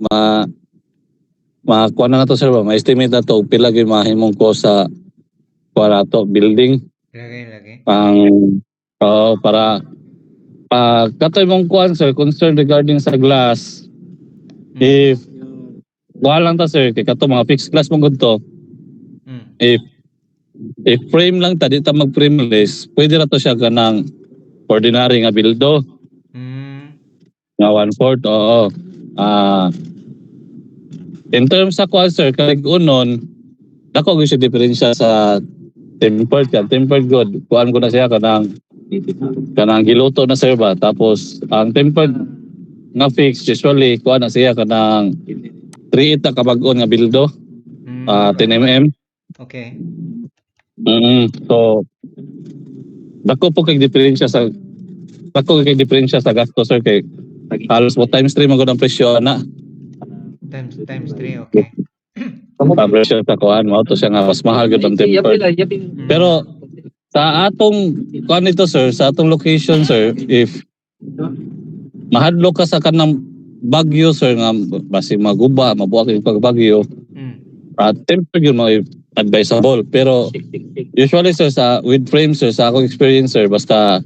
kuha na to sir ba, ma-estimate na to pila gyud mahimong ko sa kuha na to building Lagi. para katoy mong kuha sir concern regarding sa glass. If kuha lang ta sir kay kato mga fixed glass mong gud to. If frame lang ta di ta mag frameless, pwede ra to siya kanang ordinary nga bildo. Nga 1/4 oo. In terms sa kuha sir kay unon dako gyud siya diferensya sa tempered good kuan ko na siya kanang giluto na sir ba, tapos ang tempered nga fix usually kuha na siya kanang 3 ta kabag-on nga bildo 10 mm. Okay. So dako kay diferensya sa gasto sir kay halos mo times 3 magud ang presyo na times 3 okay. Presyo sa kuan mo to siya nga mas mahal gud ang tempered. Pero sa atong kuan nito sir, sa atong location sir, if mahadlok ka sa kanang bagyo sir nga basi maguba, mabuak yung pagbagyo, tempered yun mga advisable. Pero usually sir sa with frame sir, sa akong experience sir, basta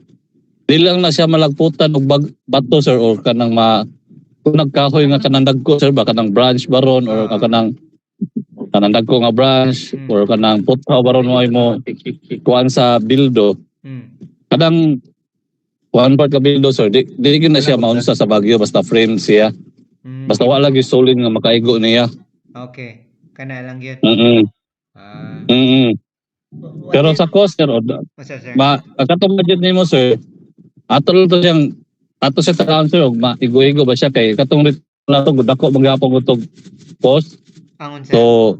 di lang na siya malagputan og bato sir or kanang kung nagkahoy nga kanang dagko sir ba kanang branch baron or kanang dagko nga branch or kanang puthaw baron mo kuan sa bildo. Kadang kuan part ka bildo sir, di na siya maunsa sa bagyo basta frame siya. Basta wala gyud solid nga makaigo niya. Okay. Kana lang gyud. Pero sa cost sir, katong budget nimo sir, ato siya taon sir og maigo-igo ba siya kay katong na to dako magyapon utog post. So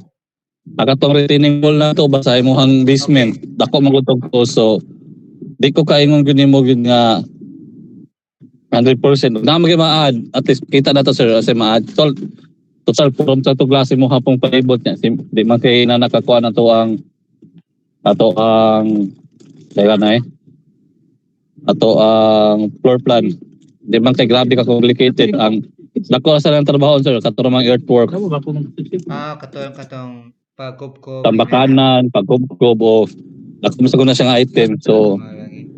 katong retaining wall na to basta imong basement dako magutog post. So di ko kaingon gyud nimo gyud nga 100% na mag-add at least kita na to sir as ma-add total from sa to klase mo hapong palibot niya di man kay na nakakuha na to ang floor plan. Di man kay grabe ka complicated ang dako sa lang trabaho sir katurang earthwork. Katong pagkubkob tambakanan, pagkubkob o dako sa guna siyang item. So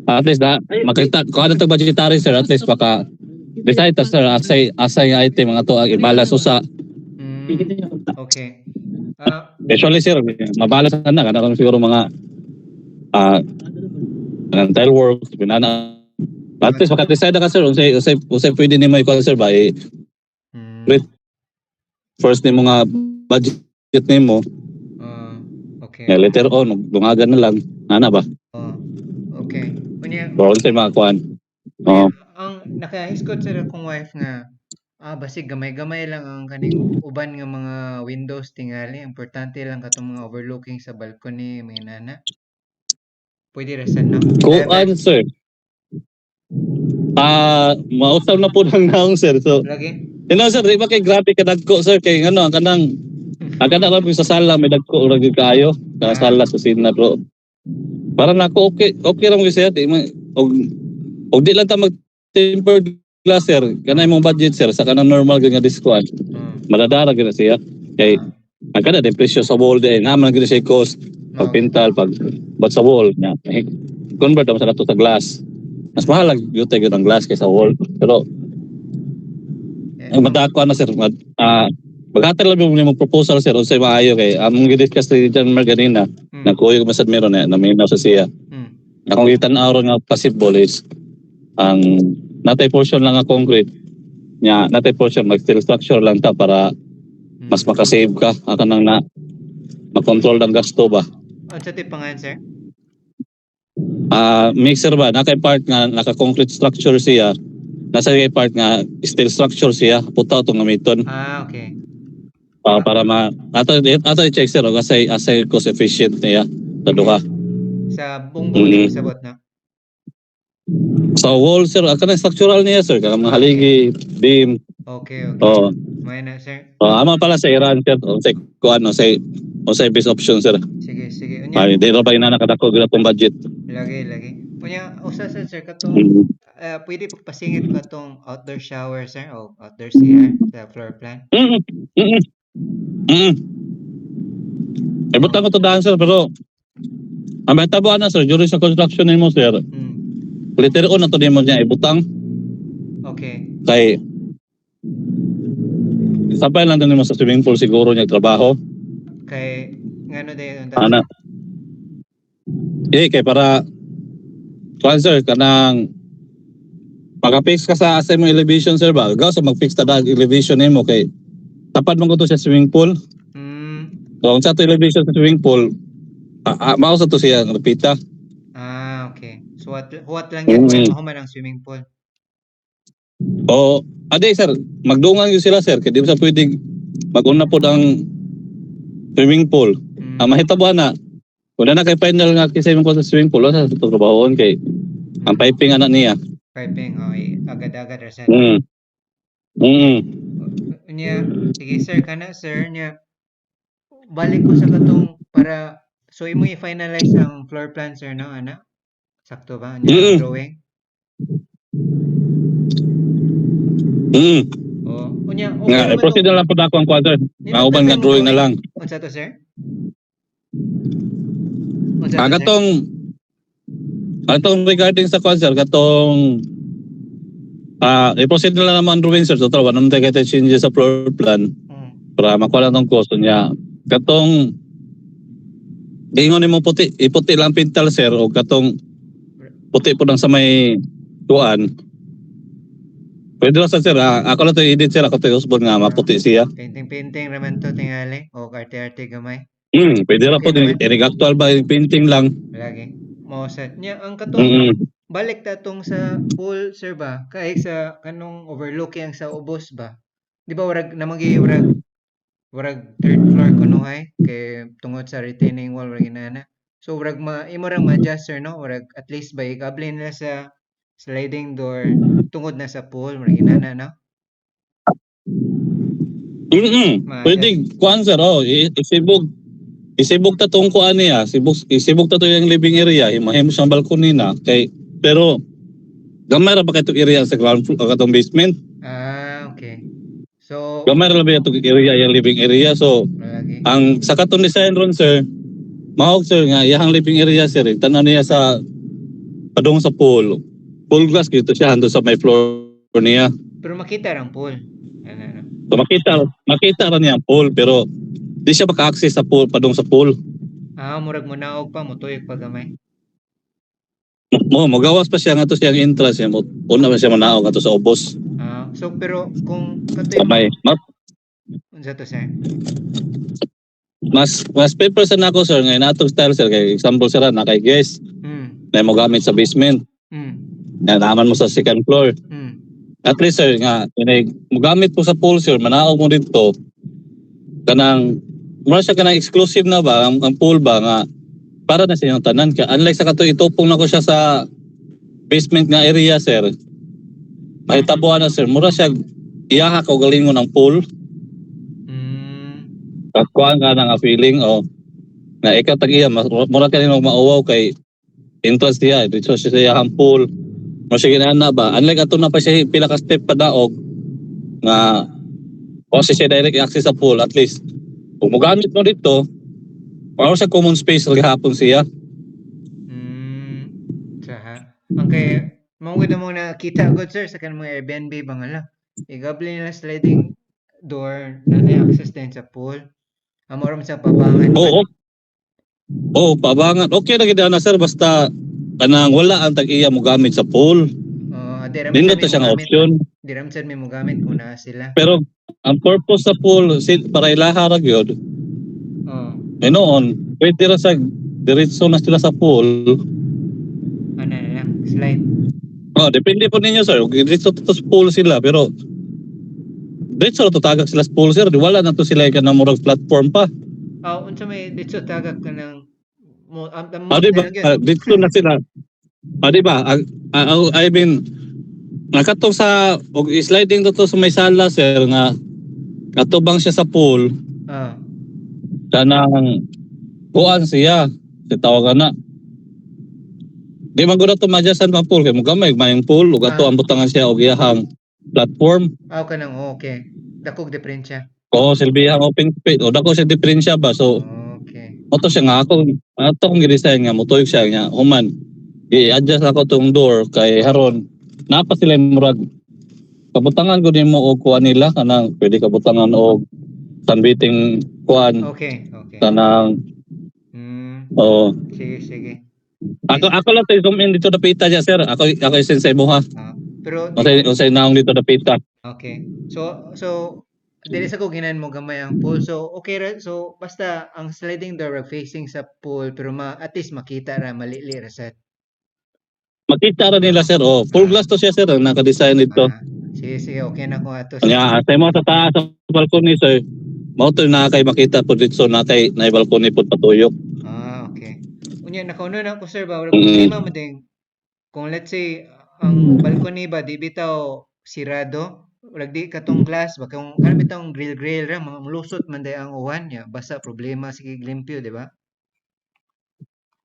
at least makita ko ano to budgetary sir, at least baka decide ta sir asay nga item mga to ang ibalas usa. Okay. Usually sir mabalas na kana siguro mga tile work binana. At least maka-decide ka sir usay pwede nimo i-call sir ba first nimo nga budget nimo. Okay. Later on dungagan na lang ana ba. Okay. Unya usay makakuan. Ang nakahisgot sir akong wife nga basig gamay-gamay lang ang kaning uban nga mga windows tingali, importante lang katong mga overlooking sa balcony mga nana. Pwede rasan na. Kuan sir. Mausaw na po ng naong sir. So, lagi? Sir, di ba kay grabe ka dagko sir kay ano kanang agad lang sa sala may dagko ura gyud kaayo sa sala sa sina bro. Para nako okay lang gyud sir di og di lang ta mag tempered glass sir kanay mong budget sir sa kanang normal gyud nga discount. Madadara gyud siya kay agad din presyo sa wall di naman gyud siya cost pag pintal pag sa wall nya convert mo sa nato sa glass. Mas mahal gyud tayo ang glass kaysa wall. Pero madako na sir maghatag lang mo proposal sir unsay maayo kay among gidiscuss ni John Margarina nagkuyog masad meron na minaw sa siya. Akong gitan-aw nga possible is ang natay portion lang nga concrete nya natay portion mag steel structure lang ta para mas makasave ka kanang na makontrol ang gasto ba. Sa tipangan sir? Mixer ba nakay part nga naka-concrete structure siya. Nasa kay part nga steel structure siya puta tong gamiton. Okay. Para ato i-check sir og asay cost efficient niya sa duha. Sa buong sabot na. Sa wall sir kanang structural niya sir kanang mga haligi beam. Okay. May na sir. Amo pala sa Iran sir unsay kuan unsay best option sir. Sige. Di ra ba ina nakadako gyud atong budget. Lagi. Unya usa sir katong pwede pagpasingit ko tong outdoor shower, sir, o outdoor CR sa floor plan. Mm. Mm. Mm. Ibutan ko to daan sir pero ang may tabuan na sir during sa construction nimo sir. Later on na to nimo niya ibutang Okay. kay sabay lang din mo sa swimming pool siguro niya trabaho. Kay ngano day Ana. Kay para kuan sir kanang pagka-fix ka sa asa mo elevation sir ba? Gaw sa mag-fix ta dag elevation nimo kay tapad man ko to sa swimming pool. So, kung sa to elevation sa swimming pool, mao sa to siya repita. Okay. So what lang yan kung mahuman ang swimming pool. O, aday sir, magdungan yun sila sir, kaya di ba sa pwedeng mag-una po ang swimming pool. Ang mahitabuhan na, kung na kay final nga kisay mo ko sa swimming pool, sa trabahoon kay ang piping anak niya. Piping, agad-agad ra sa. Nya, sige sir, kana sir, nya balik ko sa katong para so imo i-finalize ang floor plan sir no ana? Sakto ba nya drawing? Unya okay nga, proceed na lang po na ako ang quadrat. Mauban nga drawing na lang. Unsa to sir? Atong regarding sa concert, katong i-proceed na lang naman drawing sir. So, wala naman tayo changes sa floor plan para makuha lang tong cost niya. Katong ingon mo puti, iputi lang pintal sir o katong puti po lang sa may tuan. Pwede lang sa sir, ako lang to i-edit sir, ako to i-usbon nga maputi siya. Painting raman to tingali o arte-arte gamay. Pwede lang po, inig actual ba painting lang. Lagi. Mauset niya ang katong balik ta tong sa pool sir ba kay sa kanong overlooking sa ubos ba. Di ba warag namagi warag third floor kunuhay kay tungod sa retaining wall warag inana. So warag imo rang ma-adjust sir no, warag at least by kable nila sa sliding door tungod na sa pool warag inana no. Pwede kuan sir isibog ta tong kuan niya, isibog ta to yung living area, himahimo siyang balcony na kay pero gamay ra ba kay area sa ground floor katong basement? Okay. So gamay ra ba itong area yung living area so ang sa katong design ron sir mahog sir nga iyang living area sir tanan niya sa padung sa pool glass gito siya hando sa may floor niya pero makita rang pool so makita ra niya ang pool pero di siya maka-access sa pool padung sa pool murag mo naog pa mo tuyok pa gamay magawas pa siya nga to siyang entrance siya una pa siya manaog ato sa ubos so pero kung katoy unsa to sir mas paper sa nako sir ngay natong style sir kay example sir na kay guest na mo gamit sa basement na naman mo sa second floor at least sir nga mo gamit po sa pool sir manaog mo dito kanang mura siya kanang exclusive na ba ang pool ba nga para na sa inyong tanan ka unlike sa kato itupong na ko siya sa basement nga area sir mahitabuan na sir mura siya iyaha ka galingon ng pool kakuan ka nga feeling na ikaw tag-iya mura ka rin mauwaw kay entrance niya dito siya sa iyahang pool mura siya ginaan na ba unlike ato na pa siya pila ka step pa daog nga siya direct access sa pool at least kung magamit mo dito para sa common space gahapon siya okay mao gud mo nakita good sir sa kanang mga Airbnb bangala igable nila sliding door na access din sa pool amo ram sa pabangan pabangan okay na gid na sir basta kanang wala ang tag-iya mo gamit sa pool nindot siya nga option di ram sad mo gamit kung naa sila pero ang purpose sa pool para ilaha ra gyud noon pwede ra sa diretso na sila sa pool ano na lang slide depende po ninyo sir diretso to sa pool sila pero diretso to tagak sila sa pool sir di wala na to sila ka na murag platform pa unsa may diretso tagak ka ng diba dito na sila diba I mean nakatong sa sliding to sa may sala sir nga katubang siya sa pool kanang kuan siya tawagan na Di man gud ato ma-adjustan pang pool kay mo gamay mayong pool ug ato ang butangan siya og iyahang platform. Kanang okay. Dakog diferensya. Oo, silbihang open space. O dako siya diferensya ba. So, Okay. moto siya nga ako ato kong gidesign nga motuyog siya nga human. I-adjust ako tong door kay haron napa sila murag kabutangan ko nimo og kuan nila kanang pwede kabutangan og sunbathing kuan Okay, okay. kanang Hmm, oh sige. ako lang tayo zoom in dito dapita niya sir. Ako isensay mo ha. Pero Unsay naong dito dapita. okay. So dili sa ko ginan mo gamay ang pool. So okay ra. So basta ang sliding door ra facing sa pool pero at least makita ra malili ra sad. Makita ra nila sir. Oh, full glass to siya sir ang naka-design dito. Sige, okay na ko ato. Kanya atay mo sa taas sa balcony sir. Mao to na kay makita po dito na kay na balcony pod patuyok. Okay. Unya nakauno na ko sir ba wala problema man din. Kung let's say ang balcony ba di bitaw sirado, wala di katong glass ba kung ano bitaw grill ra malusot man day ang uwan niya basta problema sige limpyo di ba?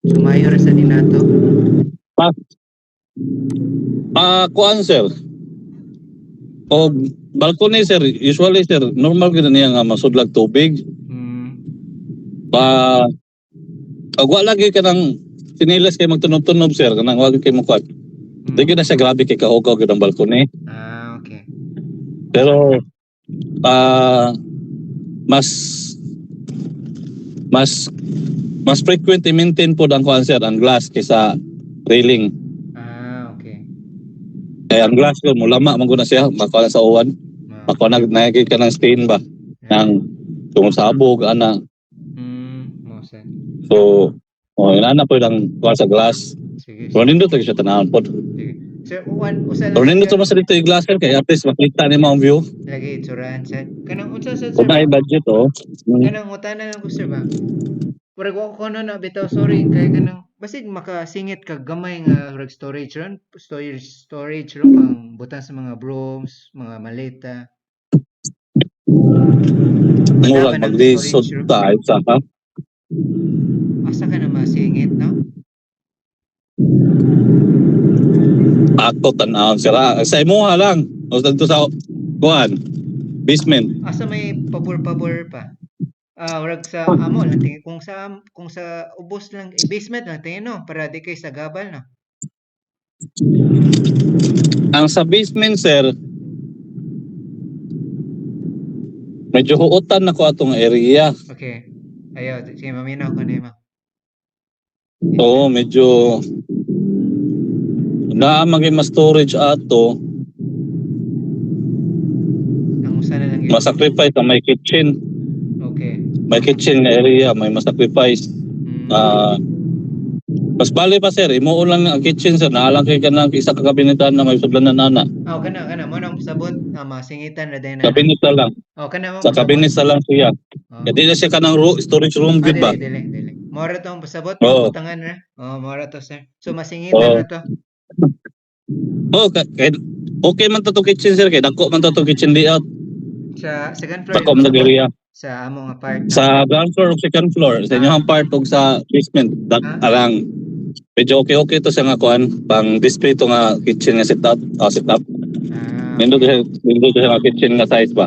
Sumayo ra sa dinato. Kuan sir. O balcony sir, usually sir, normal gid niya nga masudlag tubig. Wala lagi ka ng sinilas kay magtunob-tunob sir, kanang wag kay mo kuat. Di gyud na siya grabe kay kahugaw gyud ang balcony. Okay. Pero mas mas frequent i-maintain po ang kuan sir, ang glass kaysa railing. Okay. Eh ang glass ko mulama man gud na siya, makuha sa uwan. Makuha na ka ng stain ba ng tungod sa abog ana. Mosa. So, inana po lang kuha sa glass. Sige. Pero nindot siya tanawon po. Sige. Sir, usa Pero nindot mo sa dito yung glass sir, kay at least makita ni mo ang view. lagi itsurahan sa kanang unsa sa sir Kung na budget kanang utana lang ko sir ba murag wa ko na bitaw sorry kay kanang basig makasingit kag gamay nga murag storage ron pang butang sa mga brooms mga maleta murag maglisod ta sa ha. asa ka na masingit no Ako tanawon sira sa imuha lang o dito sa kuan basement. Asa may pabor-pabor pa? Murag sa amo lang tingin kung sa ubos lang basement lang tingin no para di kay sa gabal no. Ang sa basement sir medyo huotan na ko atong area. Okay. Ayaw, sige maminaw ko nimo. Oo, medyo na maging mas storage ato. Ang usa na lang yun. Masacrifice na may kitchen. Okay. May kitchen na area, may masacrifice. Mas bali pa sir, imo lang ang kitchen sir, naalang kay ka ng isa ka kabinetan na may sudlanan nana. Kana mo nang sabot masingitan na din na. Kabinet na lang. Kana mo Sa kabinet na lang siya. Kaya na siya kanang storage room gud ba? Dili. Mora tong pasabot, butangan na. Mora to sir. So masingitan na to. Okay man to kitchen sir, kay dako man to kitchen layout. Sa second floor. Sa common area. Sa among apart. Sa ground floor ug second floor, sa inyong part ug sa basement, arang medyo okay to sa nga kuan, pang display to nga kitchen nga setup. Nindot siya nga kitchen nga size ba.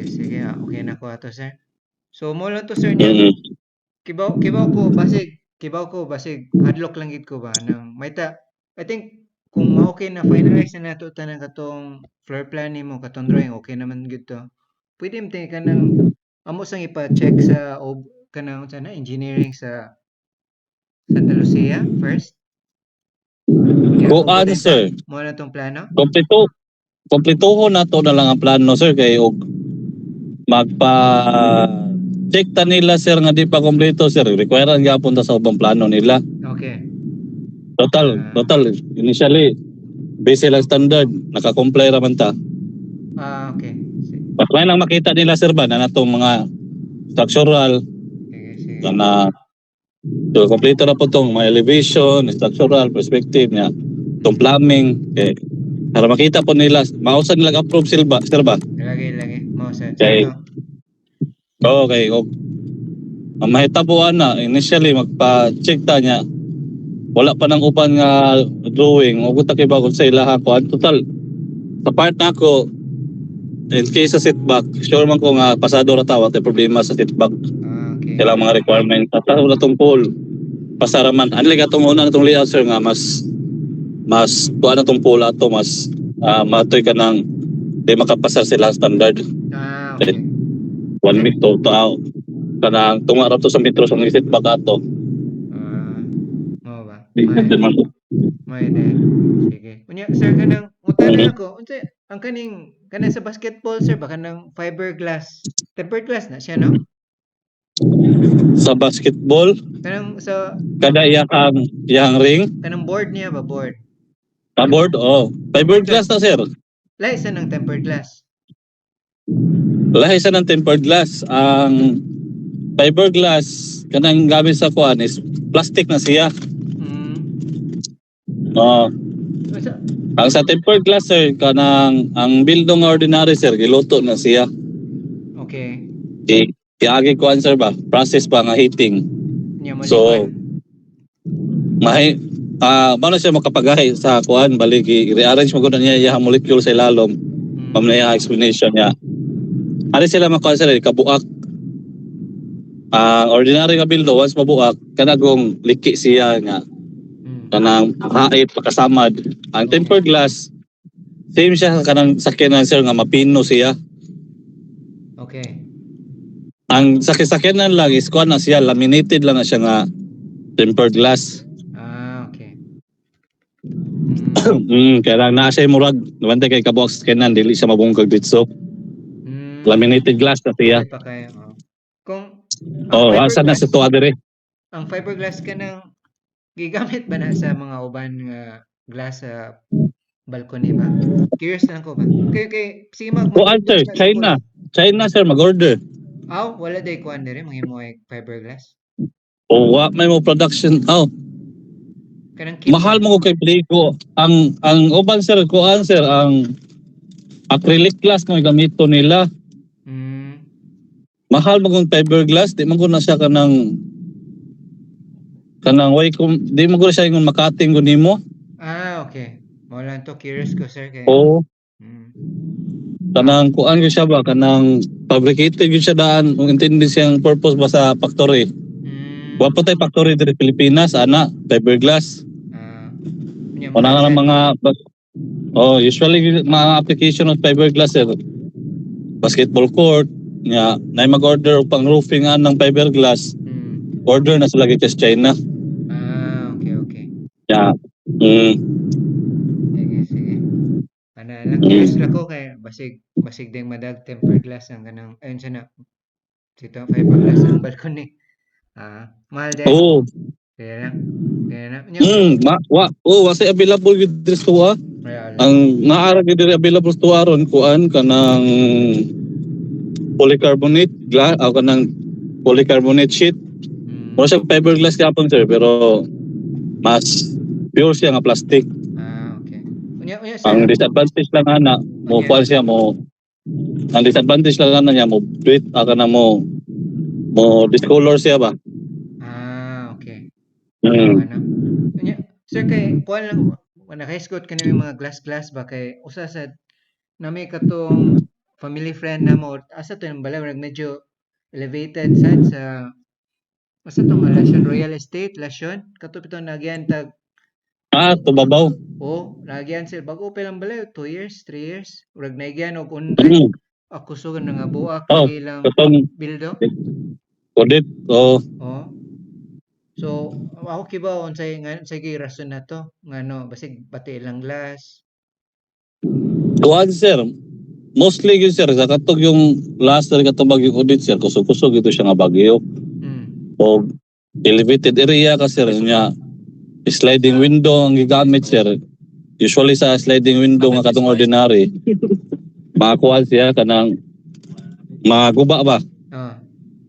Sige, okay na ko ato sir. So mo lang to sir niya. Kibaw ko basig hadlock lang gid ko ba nang maita. I think kung okay na finalize na nato tanang katong floor plan nimo katong drawing okay naman gid to. Pwede mo tingin ka ng amo sang ipa-check sa kanang unsa na engineering sa Santa Lucia first. Kuan sir. Mo na tong plano? Kompletohon nato na lang ang plano sir kay og magpa-check ta nila sir nga di pa kompleto sir. Require ang gyapon ta sa ubang plano nila. Okay. Total initially base lang standard naka-comply ra man ta. Okay. May lang makita nila sir ba na natong mga structural na so kompleto na po tong mga elevation, structural, perspective niya, tong plumbing, para makita po nila, mausan nila approve sir ba? Lagi, mausan. Okay. Ang mahitabuan na, initially magpa-check ta niya, wala pa nang uban nga drawing o kita kay bagod sa ilaha ko total sa part na ako in case sa setback sure man ko nga pasado ra tawa tay problema sa setback Okay. kailang mga requirement sa wala tong pool pasaraman unlike atong una natong layout sir nga mas kuha na tong pool ato mas matoy ka ng di makapasar sila standard Okay. 1 meter to kanang tunga ra to sa metro sa setback ato Mao ba? di man May din. Sige. Unya, sir, kanang mutanan ako, unsa ang kanang sa basketball, sir, baka ng fiberglass. Tempered glass na siya, no? sa basketball Kanang sa kada iyang ring kanang board niya ba, board? board fiberglass na sir Lahi sa ng tempered glass. lahi sa ng tempered glass ang fiberglass kanang gamit sa kuan is plastic na siya Unsa? ang sa tempered glass sir kanang ang bildong ordinary sir giluto na siya Okay. Agi kuan sir ba process pa nga heating Nya mo so paano siya makapagahi sa kuan balik i-rearrange mo gud niya iyang molecule sa ilalom mamaya explanation niya ari sila makuha sila kabuak ang ordinary nga bildo once mabuak kanagong liki siya nga kanang hait pakasamad ang tempered glass same siya kanang sakyanan sir nga mapino siya Okay. ang sakyanan lang is kuan na siya laminated lang na siya nga tempered glass Okay. kaya lang naa siya murag nabante kay kabuak sakyanan dili siya mabungkag ditso laminated glass na siya Pa kayo. Kung asa na sa tuwa dire ang fiberglass kanang gigamit ba na sa mga uban nga glass sa balcony ba? Curious lang ko ba? Kay sige answer China sir mag-order wala day kuan dire manghimo ay fiberglass. wa may mo production Kanang mahal mo ko kay Plico ang uban sir kuan sir ang acrylic glass nga gamito nila mahal mo kung fiberglass di man ko na siya kanang way kung di man ko na siya yung makating ko nimo okay mo lang to curious ko sir kay kanang kuan ko siya ba kanang fabricated yun siya daan kung intindi siyang purpose ba sa factory wa pa tayo factory dito Pilipinas fiberglass una nga ng mga usually mga application of fiberglass basketball court nga na mag-order pang roofing ng fiberglass order na sila sa China okay sige curious lang ko kay basig ding madag tempered glass ang kanang ayun siya na sito fiberglass ang balcony mahal din kaya na wasa available gid diri tuwa ang naara gid diri available tuwa ron kuan kanang polycarbonate glass kanang polycarbonate sheet mo siya fiberglass kapon sir pero mas pure siya nga plastic okay ang disadvantage lang ana mo kuan siya ang disadvantage lang ana niya mo breathe kanang mo discolor siya ba okay sir kay kuan lang naka-escort ka na yung mga glass ba kay usa sa nami katong family friend na mo asa to yung balay medyo elevated side sa asa to Lasyon Royal Estate Lasyon katong ito nagyan tag tubabaw nagyan sir bago pa lang balay 2 years 3 years urag nagyan og unday ako sugan nga buak ilang bildo audit so ako kiba unsay rason na to ngano basig pati ilang glass kuan sir mostly yun sir sa katog yung last na katubag yung audit sir kusog-kusog ito siya nga bagyo o elevated area kasi rin niya sliding window ang gigamit sir usually sa sliding window nga katong ordinary makakuha siya kanang maguba ba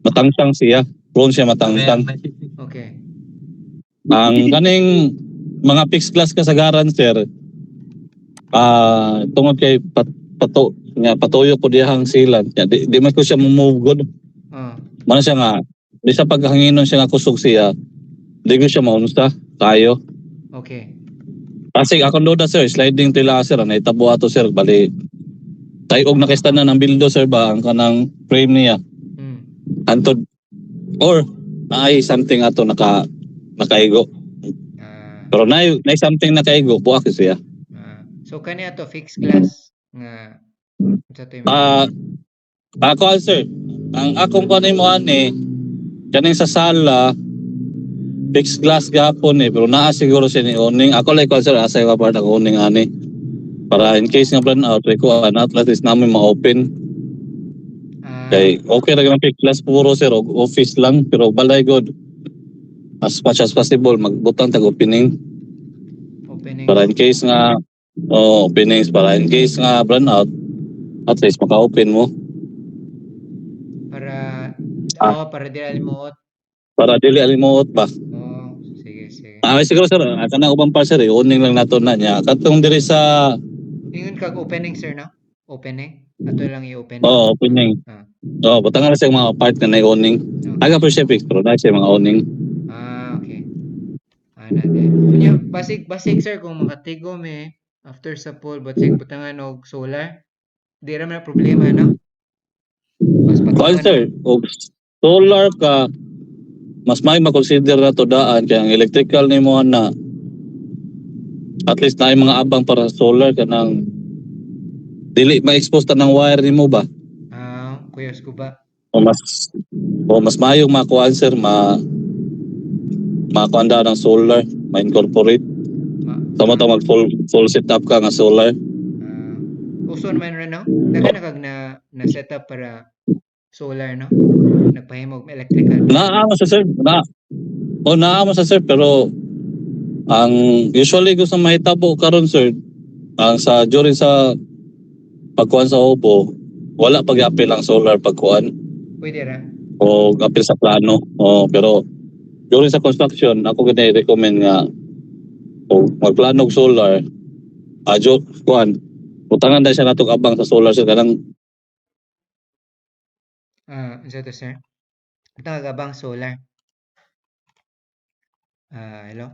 matangtang siya prone siya matangtang okay ang kaning mga fixed glass kasagaran sir tungod kay patuyo ko diyang silan di man ko siya move good man siya nga di sa paghanginon siya nga kusog siya di ko siya maunsa tayo Okay. Kasi akong loda sir, sliding tila sir, naitabo ato sir, bali tayog nakista na ng bildo sir ba ang kanang frame niya. Mm. Antod or ay something ato nakaigo. Ah, Pero na something nakaigo buak siya. so kani ato fixed glass nga unsa to Ah, ako sir, ang akong kunin mo ani kaning sa sala fixed glass gapon pero naa siguro siya ni owning. Ako like sir asa yung part ang owning ani. Para in case nga plan out, ko at least namin ma-open. Kay okay ra gyud fixed glass puro sir og office lang pero balay god. As much as possible magbutang tag opening opening. para in case nga openings para in case nga brand out at least maka-open mo Para para di alimuot. para dili alimuot ba. Oh, sige, sige. Siguro sir, kanang ubang part sir, owning lang nato na niya. Katong diri sa Ingon kag opening sir no? Opening? Ato lang i-opening. opening. Ah. Butang na siya mga part na owning. Okay. Aga per siya fix pero na siya mga owning. Okay. Ana din. Unya basig sir kung makatigo me after sa pool basig butangan og solar. Di ra man problema no? Mas Well patungan sir, og solar ka mas may makonsider na to daan kaya ang electrical ni mo na at least na mga abang para sa solar kanang dili ma-expose ta ng wire nimo ba. Kuyos ko ba? O mas mayong makuha sir makuanda ng solar, ma-incorporate. Tama mag full setup ka nga solar. Uson man rin no? Daga na kag na setup para solar no? Nagpahimog electrical. Naamo sa sir, naamo sa sir pero ang usually gusto mahitabo karon sir ang sa during sa pagkuhan sa opo wala pag-apil ang solar pagkuhan Pwede ra. o apil sa plano pero during sa construction ako gani recommend nga o magplano og solar adyo kuan utangan dahil siya natong abang sa solar sir kanang Unsa to sir? Tagabang solar. Hello?